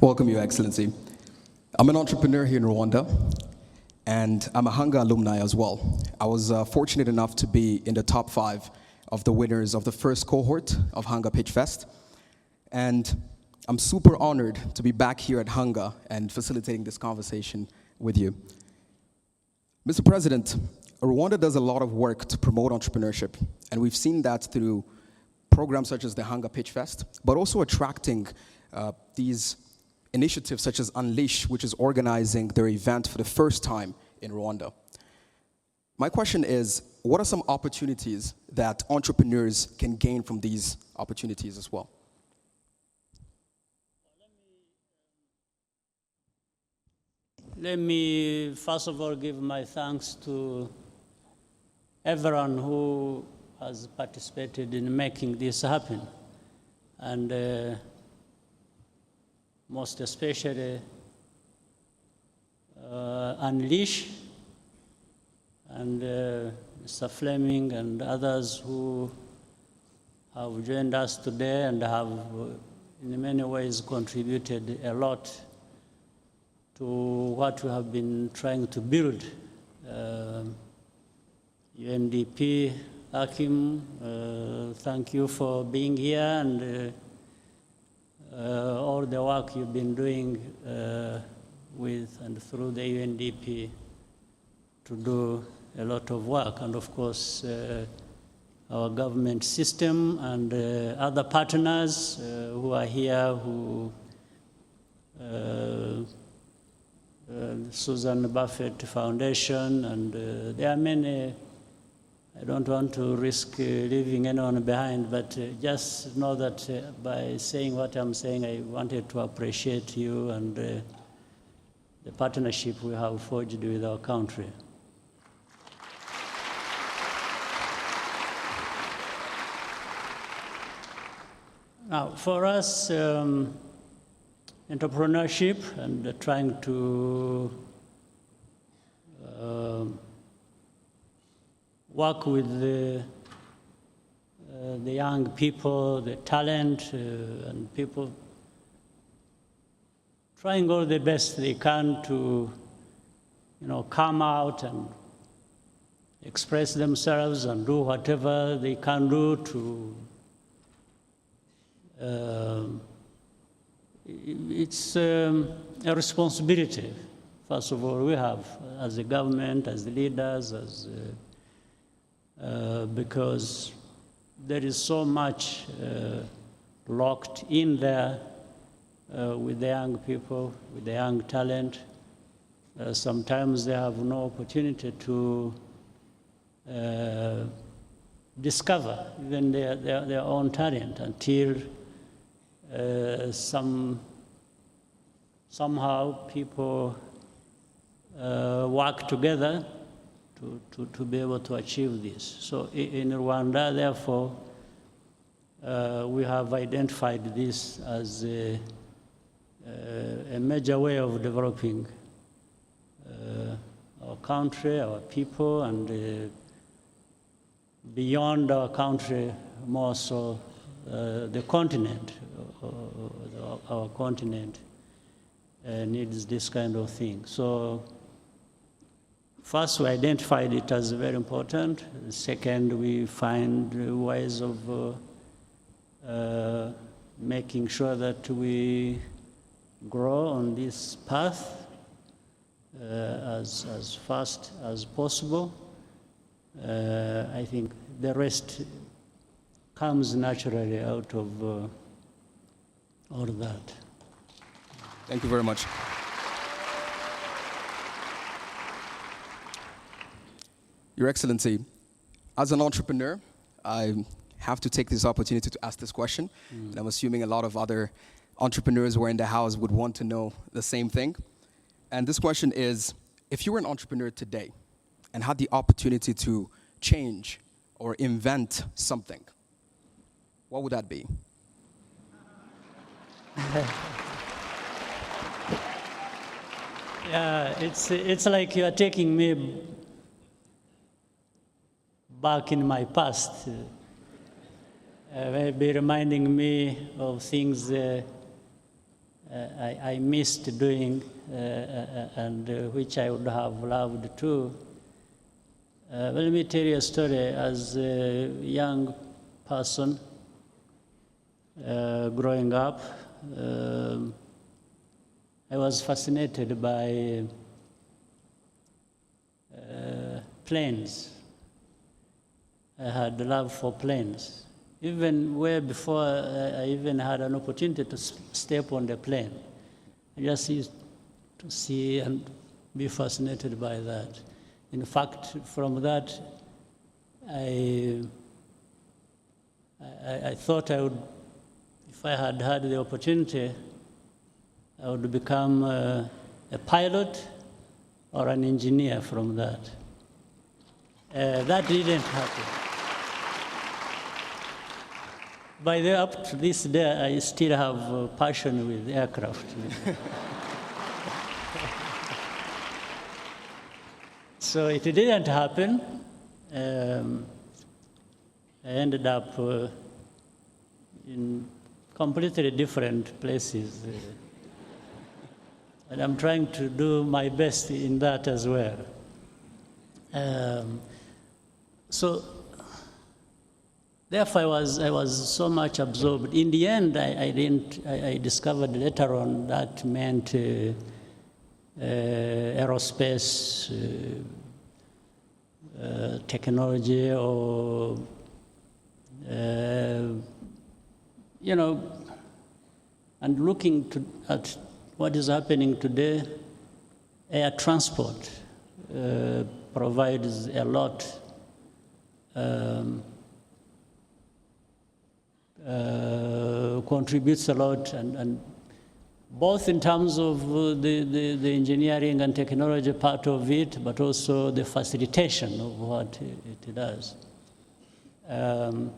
Welcome, Your Excellency. I'm an entrepreneur here in Rwanda, and I'm a Hanga alumni as well. I was fortunate enough to be in the top 5 of the winners of the first cohort of Hanga Pitchfest, and I'm super honored to be back here at Hanga and facilitating this conversation with you. Mr. President, Rwanda does a lot of work to promote entrepreneurship, and we've seen that through programs such as the Hanga Pitchfest, but also attracting these initiatives such as Unleash, which is organizing their event for the first time in Rwanda. My question is, what are some opportunities that entrepreneurs can gain from these opportunities as well? Let me first of all give my thanks to everyone who has participated in making this happen, and most especially Unleash and Mr. Fleming and others who have joined us today and have in many ways contributed a lot to what we have been trying to build. UNDP, Hakim, thank you for being here, and all the work you've been doing with and through the UNDP to do a lot of work, and of course our government system and other partners who are here, who Susan Buffett Foundation, and there are many. I don't want to risk leaving anyone behind, but just know that by saying what I'm saying, I wanted to appreciate you and the partnership we have forged with our country. Now, for us, entrepreneurship and trying to work with the young people, the talent, and people trying all the best they can to, come out and express themselves and do whatever they can do to. It's a responsibility, first of all, we have as a government, as the leaders, because there is so much locked in there with the young people, with the young talent. Sometimes they have no opportunity to discover even their own talent until somehow people work together to be able to achieve this. So in Rwanda, therefore, we have identified this as a major way of developing our country, our people, and beyond our country, more so the continent. Our continent needs this kind of thing. So first, we identified it as very important. Second, we find ways of making sure that we grow on this path as fast as possible. I think the rest comes naturally out of all that. Thank you very much. Your Excellency, as an entrepreneur, I have to take this opportunity to ask this question, and I'm assuming a lot of other entrepreneurs who are in the house would want to know the same thing. And this question is, if you were an entrepreneur today and had the opportunity to change or invent something, what would that be? Yeah, it's like you are taking me back in my past, maybe reminding me of things I missed doing, and which I would have loved to. Let me tell you a story. As a young person, growing up, I was fascinated by planes. I had a love for planes. Even way before I even had an opportunity to step on the plane. I just used to see and be fascinated by that. In fact, from that, I thought I would, if I had had the opportunity, I would become a pilot or an engineer from that. That didn't happen. By the up to this day, I still have a passion with aircraft. So it didn't happen. I ended up in completely different places. And I'm trying to do my best in that as well. So therefore, I was so much absorbed. In the end, I discovered later on that meant aerospace technology, or and looking at what is happening today, air transport provides a lot. Contributes a lot, and both in terms of the engineering and technology part of it, but also the facilitation of what it does. And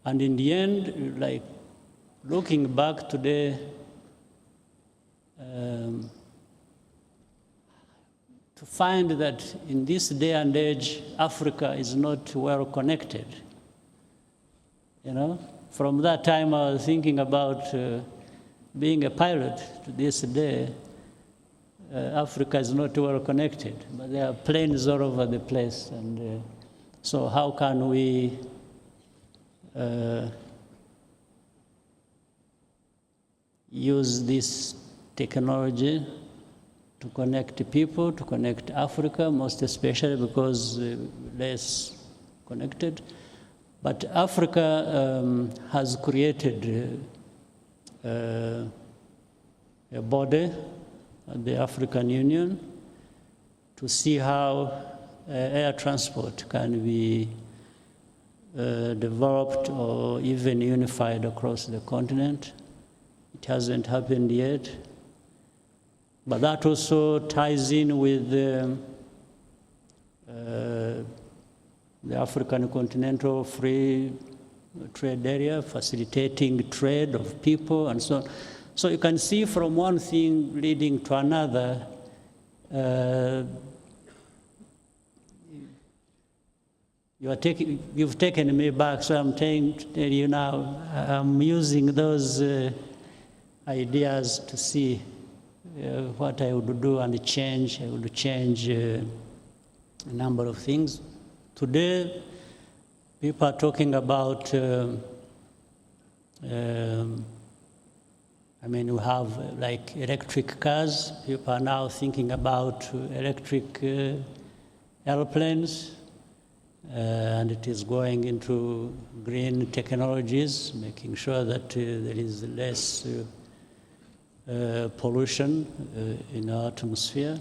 in the end, like looking back today, to find that in this day and age, Africa is not well connected. From that time, I was thinking about being a pilot. To this day, Africa is not well connected, but there are planes all over the place. And so how can we use this technology to connect people, to connect Africa, most especially because less connected. But Africa has created a body, the African Union, to see how air transport can be developed or even unified across the continent. It hasn't happened yet. But that also ties in with the African Continental Free Trade Area, facilitating trade of people and so on. So you can see from one thing leading to another. You've taken me back, so I'm trying to tell you now, I'm using those ideas to see what I would do and change. I would change a number of things. Today, people are talking about, we have like electric cars. People are now thinking about electric airplanes, and it is going into green technologies, making sure that there is less pollution in our atmosphere.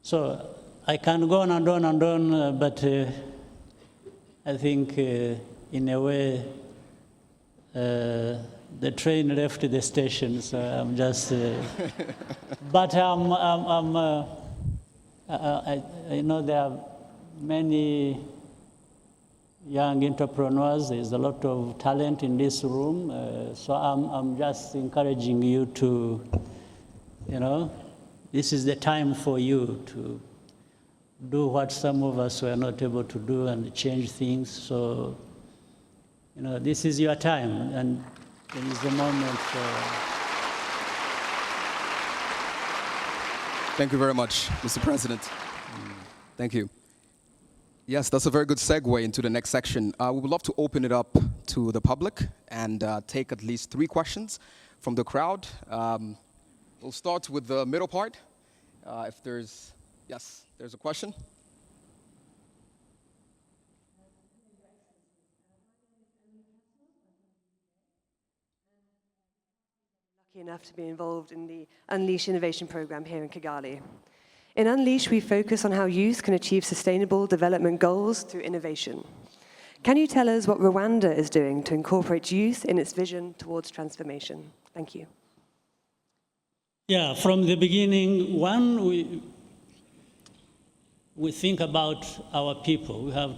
So I can go on and on and on, but I think in a way the train left the station, so I'm just. But I know there are many young entrepreneurs. There's a lot of talent in this room, so I'm just encouraging you to, this is the time for you to do what some of us were not able to do and change things. So, this is your time, and it is the moment Thank you very much, Mr. President. Thank you. Yes, that's a very good segue into the next section. We would love to open it up to the public and take at least 3 questions from the crowd. We'll start with the middle part. If there's, yes, there's a question. Lucky enough to be involved in the Unleash Innovation Program here in Kigali. In Unleash, we focus on how youth can achieve sustainable development goals through innovation. Can you tell us what Rwanda is doing to incorporate youth in its vision towards transformation? Thank you. Yeah, from the beginning, one, we think about our people. We have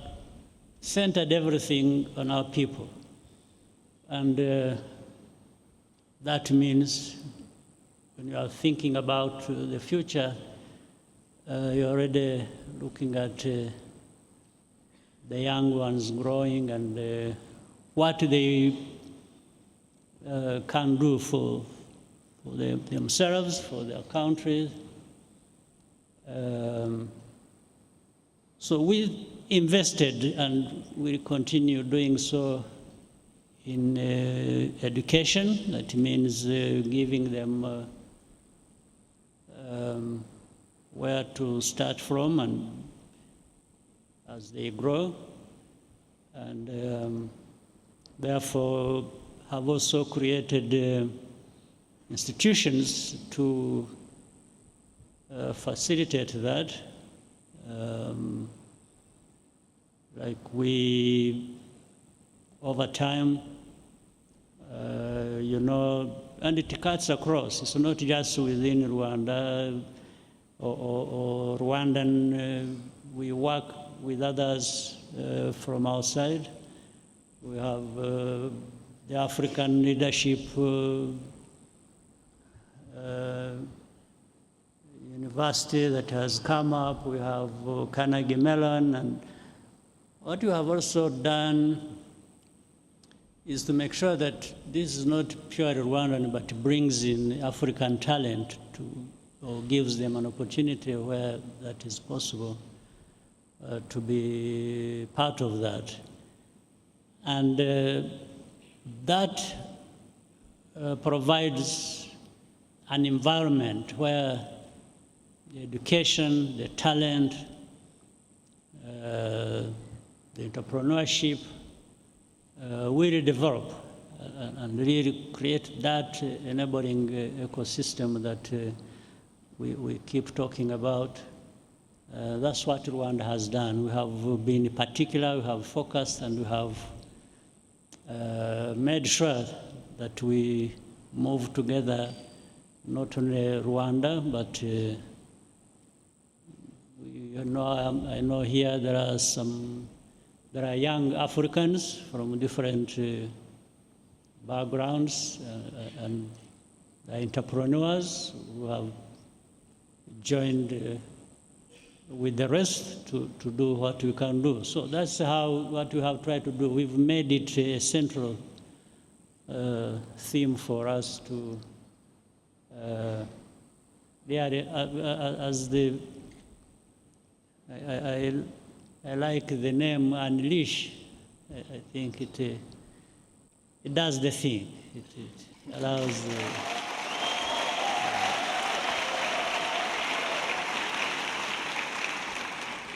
centered everything on our people. And that means when you are thinking about the future, you're already looking at the young ones growing and what they can do for themselves, for their country. So we invested and we continue doing so in education. That means giving them where to start from and as they grow. And therefore have also created institutions to facilitate that. Like we, over time, and it cuts across. It's not just within Rwanda or Rwandan. We work with others from outside. We have the African Leadership University that has come up. We have Carnegie Mellon. And what we have also done is to make sure that this is not purely Rwandan, but brings in African talent or gives them an opportunity where that is possible to be part of that. And that provides an environment where the education, the talent, the entrepreneurship will develop and really create that enabling ecosystem that we keep talking about. That's what Rwanda has done. We have been particular, we have focused, and we have made sure that we move together, not only Rwanda, but I know here there are young Africans from different backgrounds and entrepreneurs who have joined with the rest to do what we can do. So that's what we have tried to do. We've made it a central theme for us to, I like the name Unleash. I think it does the thing. It allows.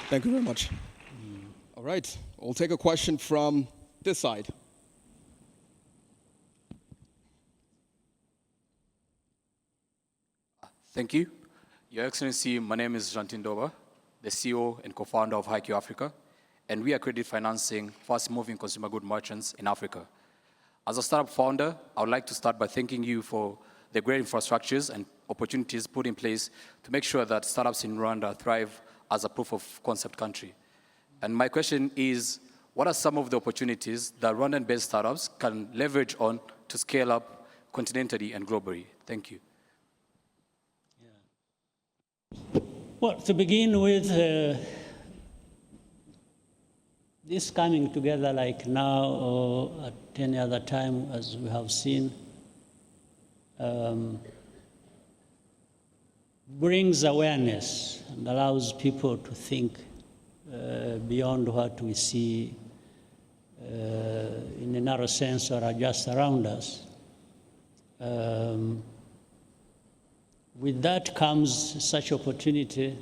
Thank you very much. All right, we'll take a question from this side. Thank you. Your Excellency, my name is Jantin Doba, the CEO and co-founder of Highq Africa, and we are credit financing fast-moving consumer good merchants in Africa. As a startup founder, I would like to start by thanking you for the great infrastructures and opportunities put in place to make sure that startups in Rwanda thrive as a proof of concept country. And my question is, what are some of the opportunities that Rwandan-based startups can leverage on to scale up continentally and globally? Thank you. Well, to begin with, this coming together like now or at any other time, as we have seen, brings awareness and allows people to think beyond what we see in a narrow sense or are just around us. With that comes such opportunity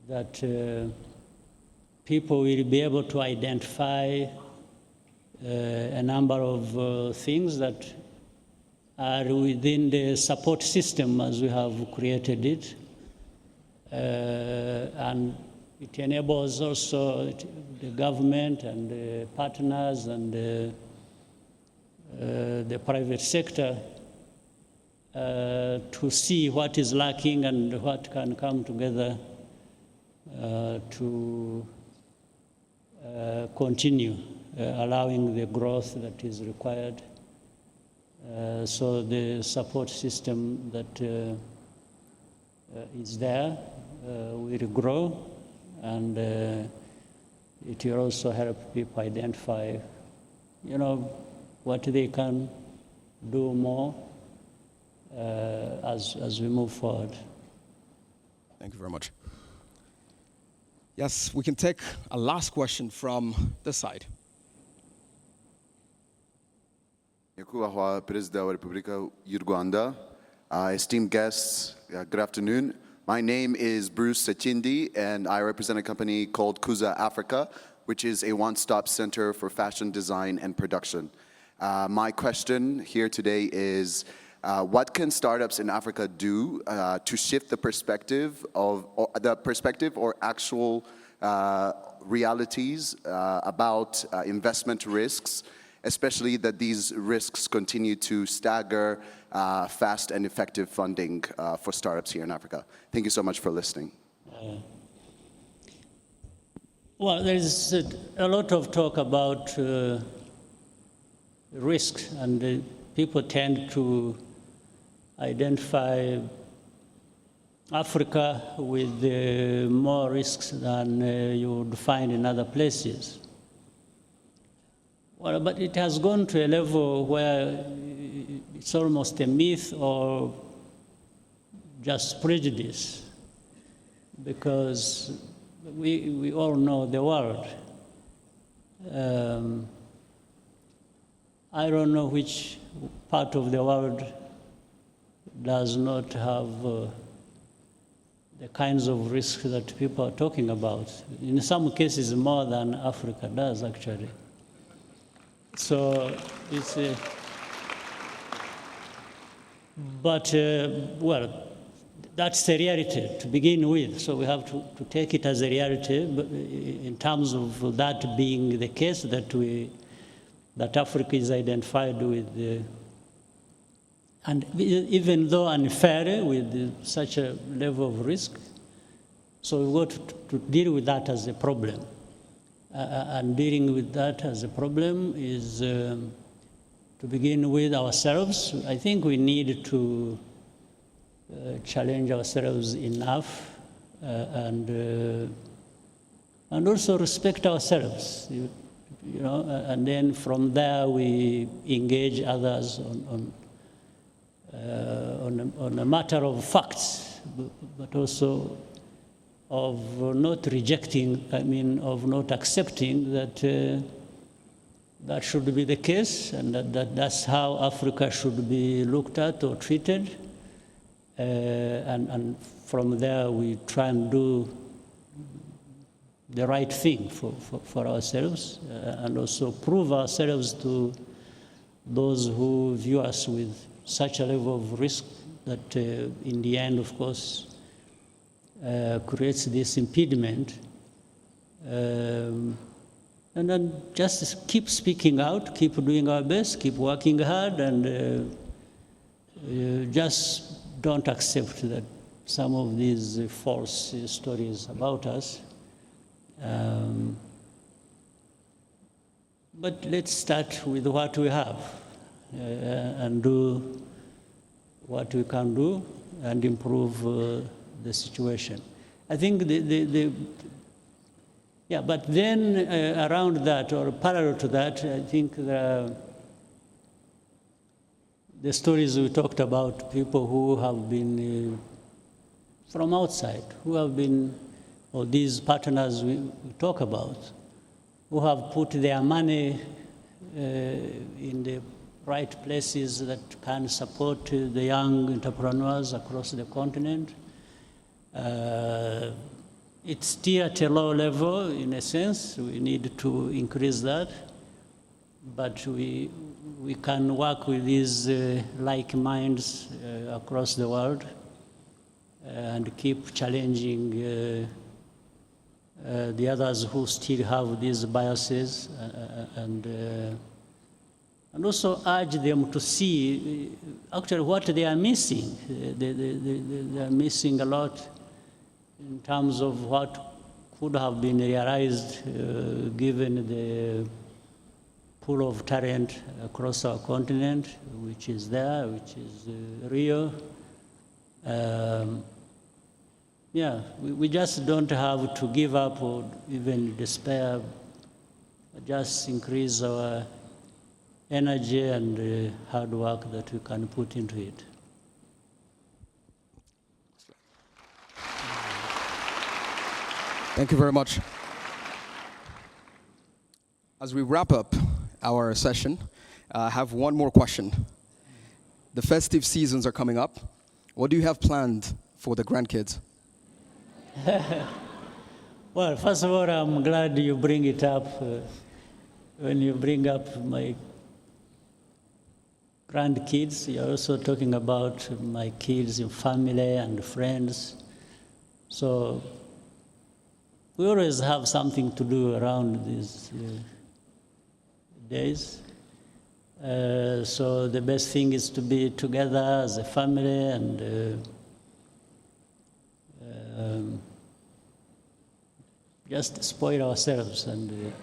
that people will be able to identify a number of things that are within the support system as we have created it. And it enables also the government and the partners and the private sector to see what is lacking and what can come together to continue allowing the growth that is required. So the support system that is there will grow, and it will also help people identify, what they can do more as we move forward. Thank you very much. Yes, we can take a last question from this side. Nyakubahwa Perezida wa Repubulika y'u Rwanda, esteemed guests, good afternoon. My name is Bruce Sachindi, and I represent a company called Kuza Africa, which is a one-stop center for fashion design and production. My question here today is, what can startups in Africa do to shift the perspective or actual realities about investment risks, especially that these risks continue to stagger fast and effective funding for startups here in Africa? Thank you so much for listening. Well, there's a lot of talk about risks, and people tend to identify Africa with more risks than you would find in other places. Well, but it has gone to a level where it's almost a myth or just prejudice, because we all know the world. I don't know which part of the world does not have the kinds of risks that people are talking about. In some cases, more than Africa does, actually. So it's well, that's the reality to begin with. So we have to take it as a reality, but in terms of that being the case, that Africa is identified with, and even though unfair with such a level of risk, so we've got to deal with that as a problem. And dealing with that as a problem is to begin with ourselves. I think we need to challenge ourselves enough and also respect ourselves, and then from there we engage others on a matter of facts, but also of not rejecting, of not accepting that that should be the case, and that's how Africa should be looked at or treated. And from there, we try and do the right thing for ourselves, and also prove ourselves to those who view us with such a level of risk that in the end, of course, creates this impediment. And then just keep speaking out, keep doing our best, keep working hard, and just don't accept that some of these false stories about us. But let's start with what we have and do what we can do and improve the situation. I think but then around that or parallel to that, I think the stories we talked about, people who have been from outside who have been, or these partners we talk about, who have put their money in the right places that can support the young entrepreneurs across the continent. It's still at a low level, in a sense. We need to increase that. But we can work with these like minds across the world and keep challenging the others who still have these biases and also urge them to see actually what they are missing. They are missing a lot in terms of what could have been realized given the pool of talent across our continent, which is there, which is real. Yeah, we just don't have to give up or even despair, but just increase our energy and hard work that we can put into it. Thank you very much. As we wrap up our session, I have one more question. The festive seasons are coming up. What do you have planned for the grandkids? Well, first of all, I'm glad you bring it up. When you bring up my grandkids, you're also talking about my kids and family and friends. So we always have something to do around these days. So the best thing is to be together as a family and just spoil ourselves and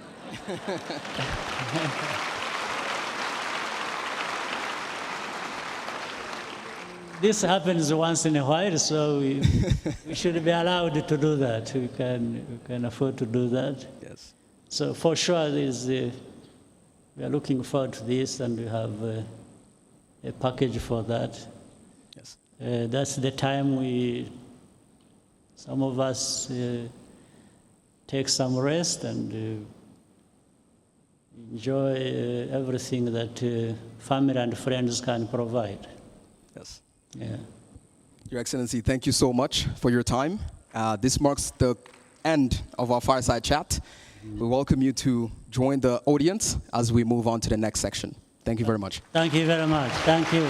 this happens once in a while, so we should be allowed to do that. We can afford to do that. Yes. So for sure, we are looking forward to this, and we have a package for that. Yes. That's the time some of us take some rest and enjoy everything that family and friends can provide. Yes. Yeah. Your Excellency, thank you so much for your time. This marks the end of our fireside chat. We welcome you to join the audience as we move on to the next section. Thank you very much. Thank you very much. Thank you.